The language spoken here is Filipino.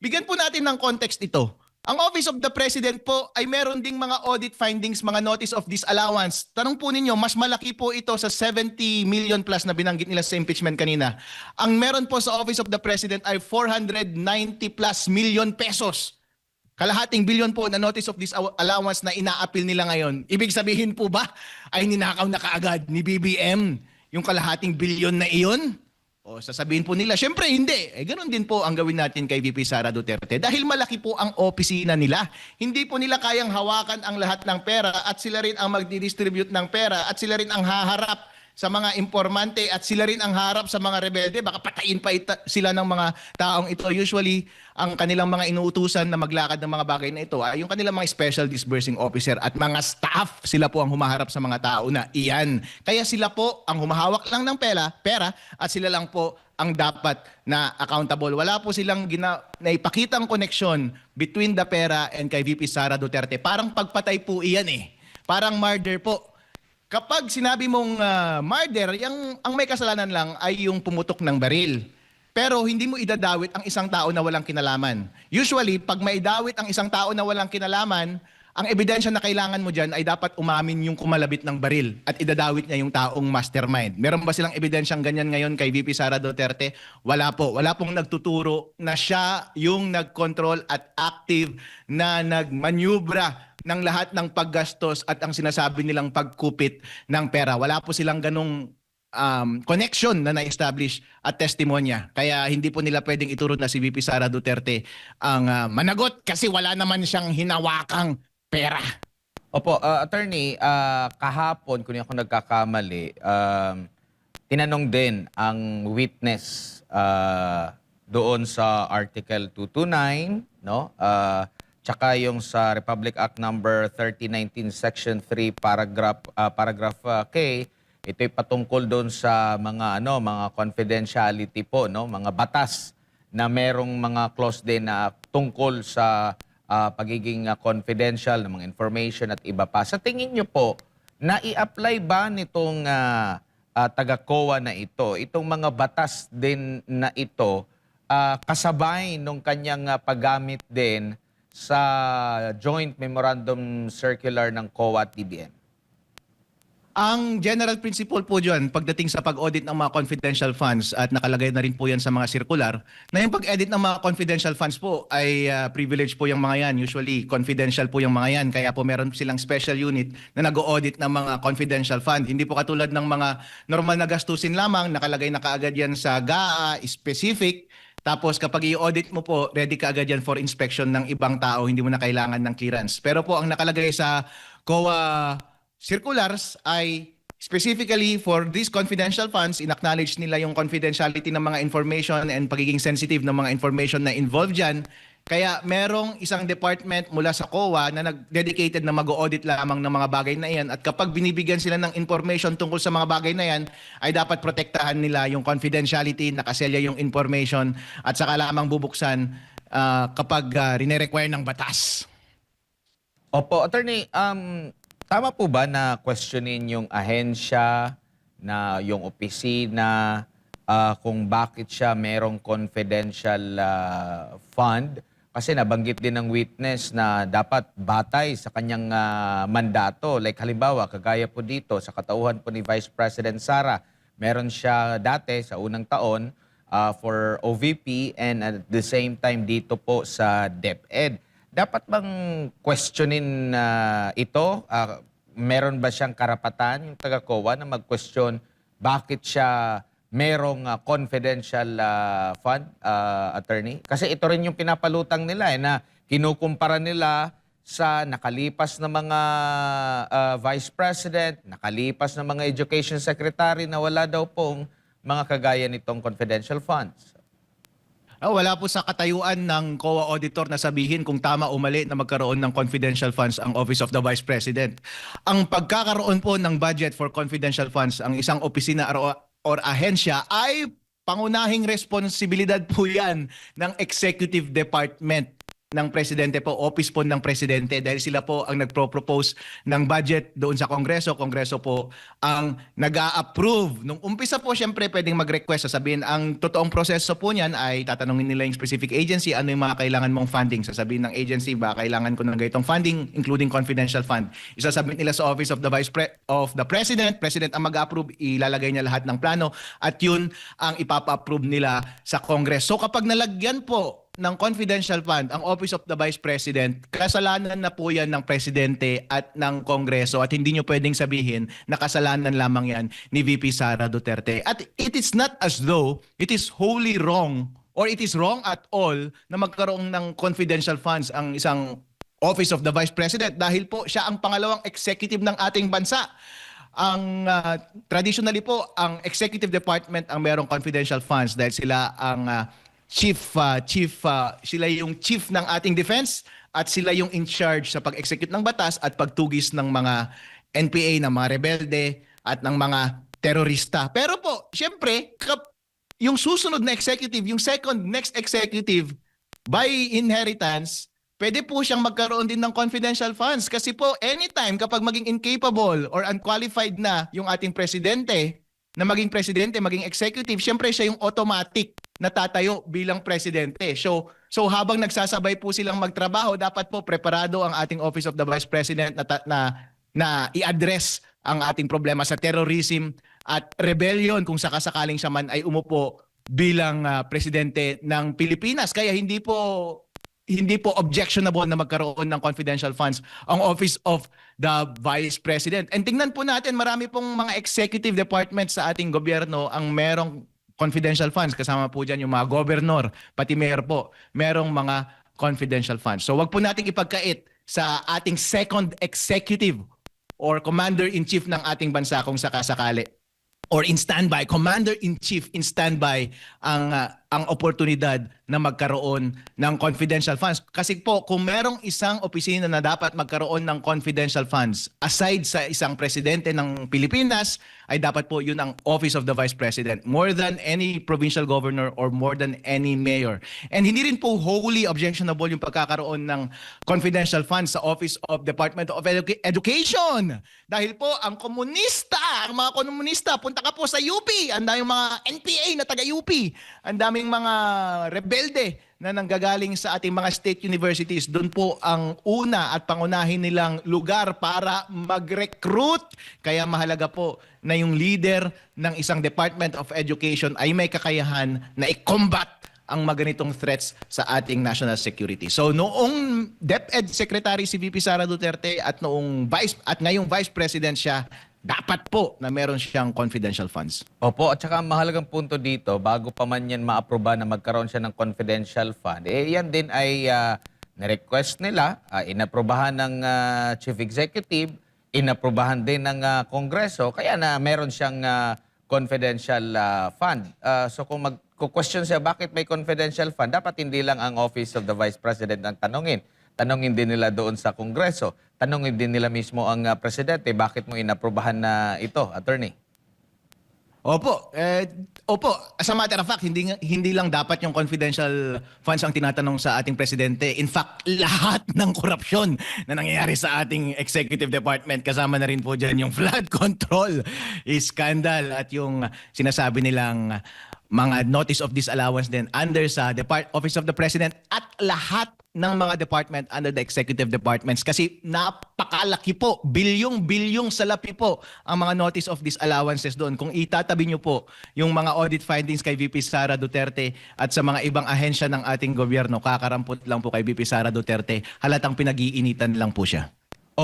Bigyan po natin ng context ito. Ang Office of the President po ay meron ding mga audit findings, mga notice of disallowance. Tanong po ninyo, mas malaki po ito sa 70 million plus na binanggit nila sa impeachment kanina. Ang meron po sa Office of the President ay 490 plus million pesos. Kalahating bilyon po na notice of disallowance na ina-appeal nila ngayon. Ibig sabihin po ba ay ninakaw na kaagad ni BBM yung kalahating bilyon na iyon? O sasabihin po nila, syempre hindi. Ganun din po ang gawin natin kay VP Sara Duterte. Dahil malaki po ang opisina nila. Hindi po nila kayang hawakan ang lahat ng pera at sila rin ang magdi-distribute ng pera at sila rin ang haharap sa mga informante at sila rin ang harap sa mga rebelde. Baka patayin pa sila ng mga taong ito. Usually, ang kanilang mga inuutusan na maglakad ng mga bagay na ito ay yung kanilang mga special disbursing officer at mga staff. Sila po ang humaharap sa mga tao na iyan. Kaya sila po ang humahawak lang ng pera at sila lang po ang dapat na accountable. Wala po silang naipakitang koneksyon between the pera and kay VP Sara Duterte. Parang pagpatay po iyan eh. Parang murder po. Kapag sinabi mong murder, ang may kasalanan lang ay yung pumutok ng baril. Pero hindi mo idadawit ang isang tao na walang kinalaman. Usually, pag maidawit ang isang tao na walang kinalaman, ang ebidensya na kailangan mo dyan ay dapat umamin yung kumalabit ng baril at idadawit niya yung taong mastermind. Meron ba silang ebidensyang ganyan ngayon kay VP Sara Duterte? Wala po. Wala pong nagtuturo na siya yung nag-control at active na nagmanyubra ng lahat ng paggastos at ang sinasabi nilang pagkupit ng pera. Wala po silang ganong connection na na-establish at testimonya. Kaya hindi po nila pwedeng ituro na si VP Sara Duterte ang managot kasi wala naman siyang hinawakang pera. Opo, attorney, kahapon, kung ako nagkakamali, tinanong din ang witness doon sa Article 229, no? Tsaka yung sa Republic Act number 3019 Section 3 paragraph K, ito'y patungkol doon sa mga confidentiality po, no, mga batas na merong mga clause din na tungkol sa pagiging confidential ng mga information at iba pa. Sa tingin niyo po, na-i-apply ba nitong taga-COA na ito, itong mga batas din na ito, kasabay nung kanyang paggamit din sa Joint Memorandum Circular ng COA at DBM? Ang general principle po dyan, pagdating sa pag-audit ng mga confidential funds at nakalagay na rin po yan sa mga circular, na yung pag-edit ng mga confidential funds po ay privilege po yung mga yan. Usually, confidential po yung mga yan. Kaya po meron silang special unit na nag-audit ng mga confidential fund. Hindi po katulad ng mga normal na gastusin lamang, nakalagay na kaagad yan sa GAA, specific. Tapos kapag i-audit mo po, ready ka agad yan for inspection ng ibang tao, hindi mo na kailangan ng clearance. Pero po ang nakalagay sa COA circulars ay specifically for these confidential funds, in-acknowledge nila yung confidentiality ng mga information and pagiging sensitive ng mga information na involved dyan. Kaya merong isang department mula sa COA na nag-dedicated na mag-audit lamang ng mga bagay na yan. At kapag binibigyan sila ng information tungkol sa mga bagay na yan, ay dapat protektahan nila yung confidentiality, nakaselya yung information at saka lamang bubuksan kapag rine-require ng batas. Opo, attorney, tama po ba na questionin yung ahensya, na yung opisina, kung bakit siya merong confidential fund? Kasi nabanggit din ng witness na dapat batay sa kanyang mandato. Like halimbawa, kagaya po dito sa katauhan po ni Vice President Sara, meron siya dati sa unang taon for OVP and at the same time dito po sa DepEd. Dapat bang questionin ito? Meron ba siyang karapatan, yung taga-COA, na mag-question bakit siya merong confidential fund, attorney? Kasi ito rin yung pinapalutang nila na kinukumpara nila sa nakalipas na mga vice president, nakalipas na mga education secretary na wala daw pong mga kagaya nitong confidential funds. Wala po sa katayuan ng COA auditor na sabihin kung tama o mali na magkaroon ng confidential funds ang Office of the Vice President. Ang pagkakaroon po ng budget for confidential funds, ang isang opisina or ahensya ay pangunahing responsibilidad po yan ng Executive Department. ng presidente po, office po ng presidente, dahil sila po ang nagpro-propose ng budget doon sa Kongreso. Kongreso po ang nag-a-approve. Nung umpisa po, syempre pwedeng mag-request, sasabihin ang totoong proseso po niyan ay tatanungin nila yung specific agency, ano yung mga kailangan mong funding. Sasabihin ng agency, ba kailangan ko ng ganitong funding, including confidential fund. Isasubmit nila sa Office of the of the President. President ang mag-approve, ilalagay niya lahat ng plano at yun ang ipapa-approve nila sa Congress. So kapag nalagyan po ng confidential fund ang Office of the Vice President, kasalanan na po yan ng Presidente at ng Kongreso at hindi nyo pwedeng sabihin na kasalanan lamang yan ni VP Sara Duterte. At it is not as though it is wholly wrong or it is wrong at all na magkaroon ng confidential funds ang isang Office of the Vice President dahil po siya ang pangalawang executive ng ating bansa. Ang traditionally po, ang executive department ang merong confidential funds dahil sila ang sila yung chief ng ating defense at sila yung in charge sa pag-execute ng batas at pagtugis ng mga NPA, ng mga rebelde at ng mga terorista. Pero po, syempre, yung susunod na executive, yung next executive by inheritance, pwede po siyang magkaroon din ng confidential funds kasi po anytime kapag maging incapable or unqualified na yung ating presidente, na maging presidente, maging executive, syempre siya yung automatic na tatayo bilang presidente. So habang nagsasabay po silang magtrabaho, dapat po preparado ang ating Office of the Vice President na i-address ang ating problema sa terrorism at rebellion kung sakasakaling siya man ay umupo bilang presidente ng Pilipinas. Kaya hindi po objectionable na magkaroon ng confidential funds ang Office of the Vice President. And tingnan po natin, marami pong mga executive departments sa ating gobyerno ang merong confidential funds. Kasama po dyan yung mga gobernador, pati mayor po, merong mga confidential funds. So wag po nating ipagkait sa ating second executive or commander-in-chief ng ating bansa kung sakasakali. Or in standby, commander-in-chief in standby ang oportunidad na magkaroon ng confidential funds. Kasi po, kung merong isang opisina na dapat magkaroon ng confidential funds, aside sa isang presidente ng Pilipinas, ay dapat po yun ang Office of the Vice President. More than any provincial governor or more than any mayor. And hindi rin po wholly objectionable yung pagkakaroon ng confidential funds sa Office of Department of Education. Dahil po, ang mga komunista, punta ka po sa UP, ang daming mga NPA na taga-UP, ang daming mga rebelde na nanggagaling sa ating mga state universities. Doon po ang una at pangunahin nilang lugar para mag-recruit. Kaya mahalaga po na yung leader ng isang Department of Education ay may kakayahan na i-combat ang mga ganitong threats sa ating national security. So noong DepEd Secretary si VP Sara Duterte at ngayong Vice President siya, dapat po na meron siyang confidential funds. Opo, at saka ang mahalagang punto dito, bago pa man yan maaproba na magkaroon siya ng confidential fund, yan din ay na-request nila, inaprobahan ng Chief Executive, inaprobahan din ng Kongreso, kaya na meron siyang confidential fund. So kung mag-question siya bakit may confidential fund, dapat hindi lang ang Office of the Vice President ang tanungin. Tanungin din nila doon sa Kongreso. Tanungin din nila mismo ang presidente, bakit mo inaprobahan na ito, attorney? Opo. As a matter of fact, hindi lang dapat yung confidential funds ang tinatanong sa ating presidente. In fact, lahat ng korupsyon na nangyayari sa ating executive department, kasama na rin po dyan yung flood control scandal at yung sinasabi nilang mga notice of disallowance din under sa Office of the President at lahat ng mga department under the executive departments kasi napakalaki po, bilyong-bilyong salapi po ang mga notice of disallowances doon. Kung itatabi nyo po yung mga audit findings kay VP Sara Duterte at sa mga ibang ahensya ng ating gobyerno, kakarampot lang po kay VP Sara Duterte, halatang pinag-iinitan lang po siya.